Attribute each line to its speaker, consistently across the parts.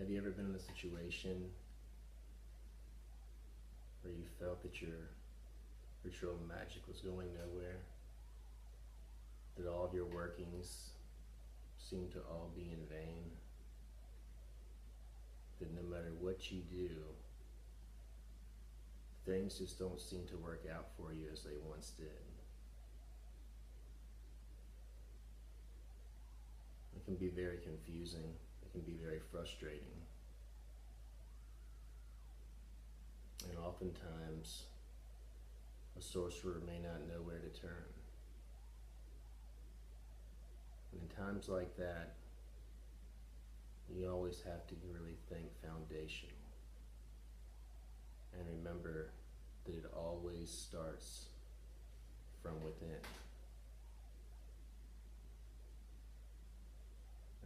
Speaker 1: Have you ever been in a situation where you felt that your ritual magic was going nowhere? That all of your workings seemed to all be in vain? That no matter what you do, things just don't seem to work out for you as they once did? It can be very confusing. It can be very frustrating. And oftentimes, a sorcerer may not know where to turn. And in times like that, you always have to really think foundational. And remember that it always starts from within.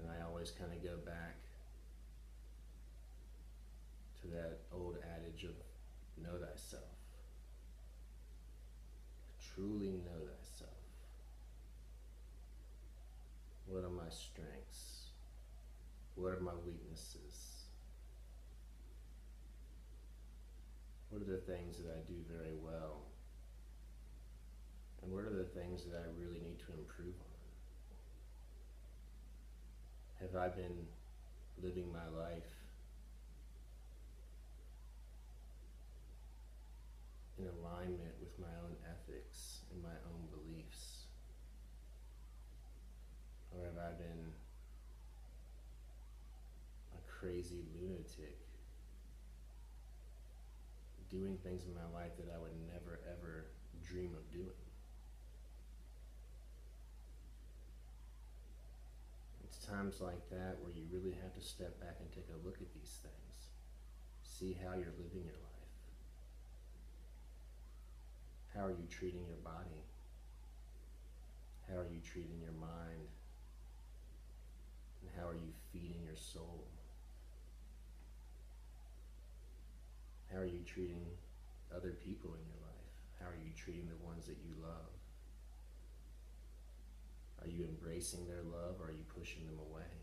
Speaker 1: And I always kind of go back to that old adage of know thyself. Truly know thyself. What are my strengths? What are my weaknesses? What are the things that I do very well? And what are the things that I really need to improve on? Have I been living my life in alignment with my own ethics and my own beliefs? Or have I been a crazy lunatic doing things in my life that I would never ever dream of doing? It's times like that where you really have to step back and take a look at these things. See how you're living your life. How are you treating your body? How are you treating your mind? And how are you feeding your soul? How are you treating other people in your life? How are you treating the ones that you love? Are you embracing their love, or are you pushing them away?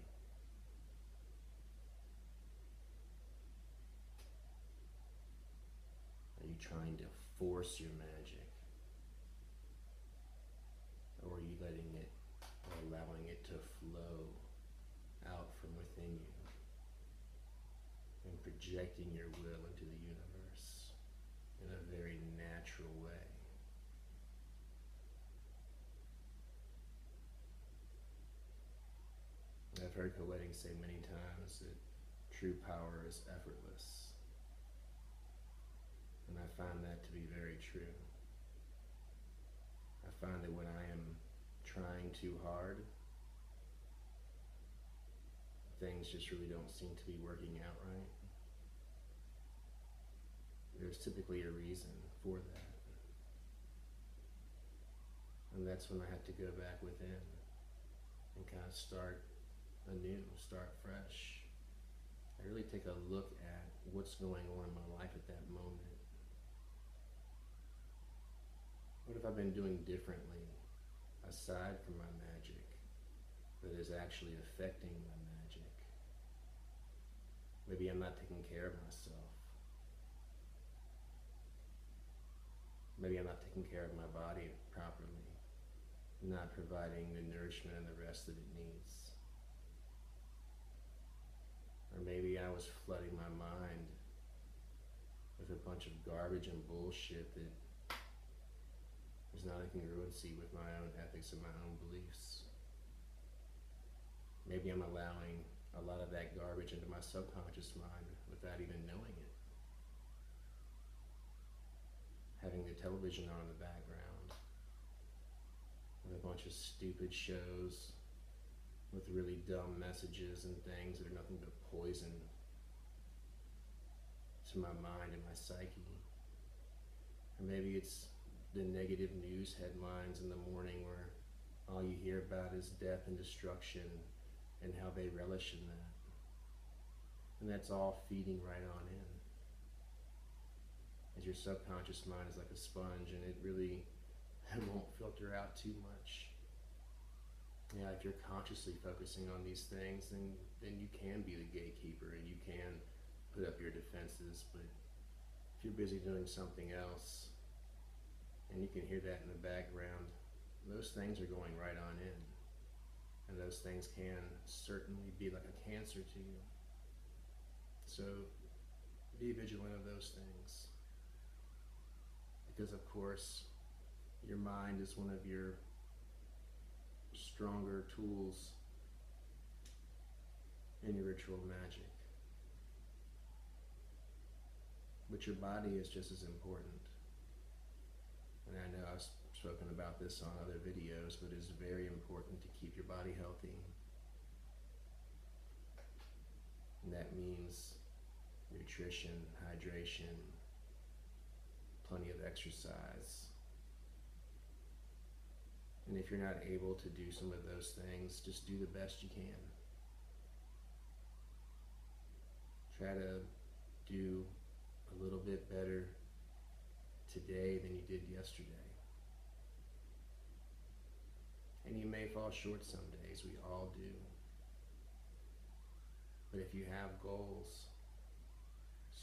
Speaker 1: Are you trying to force your magic? Or are you letting it, or allowing it to flow out from within you and projecting your will into the universe in a very natural way? I've heard poetics say many times that true power is effortless. And I find that to be very true. I find that when I am trying too hard, things just really don't seem to be working out right. There's typically a reason for that. And that's when I have to go back within and kind of start anew, start fresh. I really take a look at what's going on in my life at that moment. What have I been doing differently aside from my magic that is actually affecting my magic? Maybe I'm not taking care of myself. Maybe I'm not taking care of my body properly, not providing the nourishment and the rest that it needs. Or maybe I was flooding my mind with a bunch of garbage and bullshit that is not in congruency with my own ethics and my own beliefs. Maybe I'm allowing a lot of that garbage into my subconscious mind without even knowing it. Having the television on in the background with a bunch of stupid shows with really dumb messages and things that are nothing but poison to my mind and my psyche. Or maybe it's the negative news headlines in the morning where all you hear about is death and destruction and how they relish in that. And that's all feeding right on in. As your subconscious mind is like a sponge, and it really won't filter out too much. Yeah, if you're consciously focusing on these things, then you can be the gatekeeper and you can put up your defenses. But if you're busy doing something else, and you can hear that in the background, those things are going right on in. And those things can certainly be like a cancer to you. So be vigilant of those things. Because of course, your mind is one of your stronger tools in your ritual magic. But your body is just as important. And I know I've spoken about this on other videos, but it's very important to keep your body healthy. And that means nutrition, hydration, plenty of exercise. And if you're not able to do some of those things, just do the best you can. Try to do a little bit better today than you did yesterday. And you may fall short some days, we all do. But if you have goals,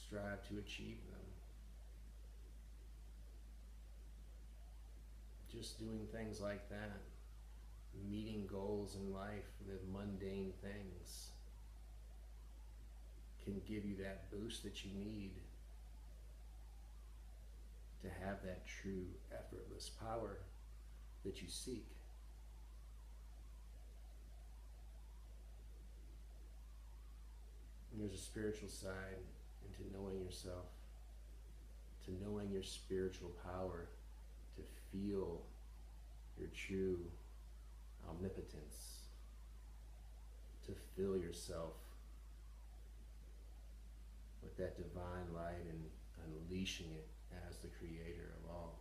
Speaker 1: strive to achieve them. Just doing things like that, meeting goals in life, the mundane things, can give you that boost that you need to have that true effortless power that you seek. And there's a spiritual side into knowing yourself, to knowing your spiritual power, to feel your true omnipotence, to fill yourself with that divine light and unleashing it as the creator of all.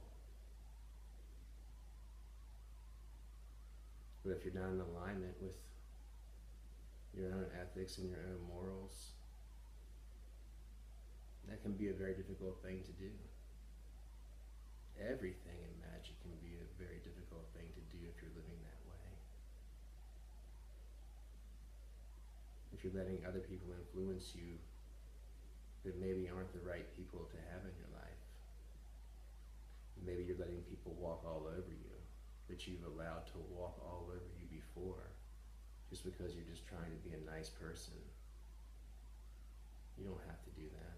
Speaker 1: But if you're not in alignment with your own ethics and your own morals, that can be a very difficult thing to do. Everything in magic can be a very difficult thing to do if you're living that way. If you're letting other people influence you that maybe aren't the right people to have in your life. Maybe you're letting people walk all over you that you've allowed to walk all over you before, just because you're just trying to be a nice person. You don't have to do that.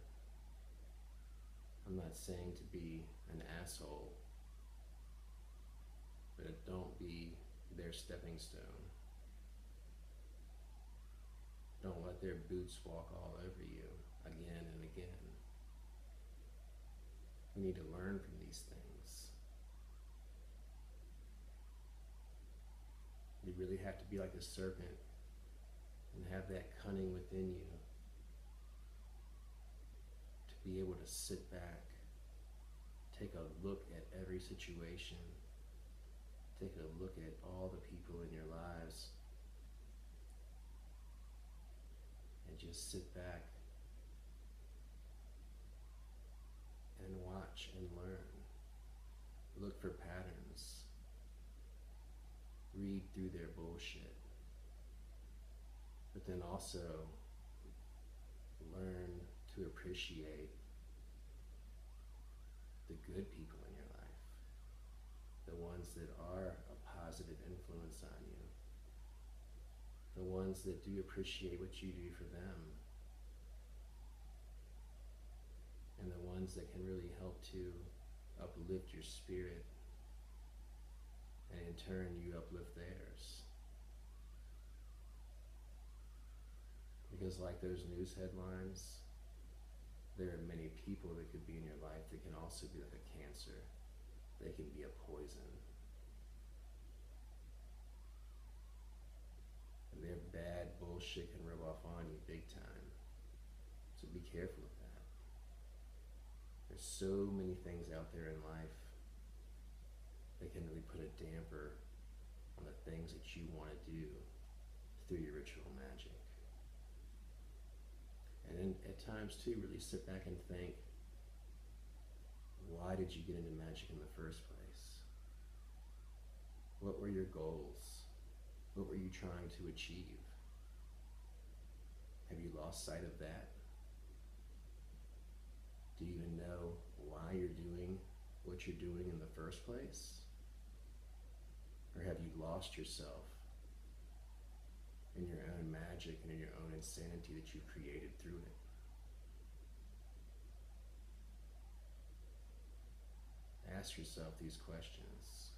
Speaker 1: I'm not saying to be an asshole, but don't be their stepping stone. Don't let their boots walk all over you again and again. We need to learn from these things. You really have to be like a serpent and have that cunning within you to be able to sit back, take a look at every situation, take a look at all the people in your lives, and just sit back and watch and learn. Look for patterns. Read through their bullshit. But then also learn to appreciate the good people in your life. The ones that are a positive influence on you. The ones that do appreciate what you do for them. And the ones that can really help to uplift your spirit, and in turn you uplift theirs. Because like those news headlines, there are many people that could be in your life that can also be like a cancer. They can be a poison. And their bad bullshit can rub off on you big time. So be careful of that. There's so many things out there in life that can really put a damper on the things that you want to do through your ritual magic. And then at times too, really sit back and think, why did you get into magic in the first place? What were your goals? What were you trying to achieve? Have you lost sight of that? Do you even know why you're doing what you're doing in the first place? Or have you lost yourself in your own magic and in your own insanity that you've created through it? Ask yourself these questions,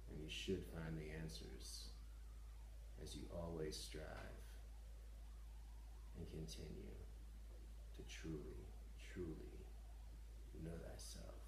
Speaker 1: and you should find the answers as you always strive and continue to truly, truly know thyself.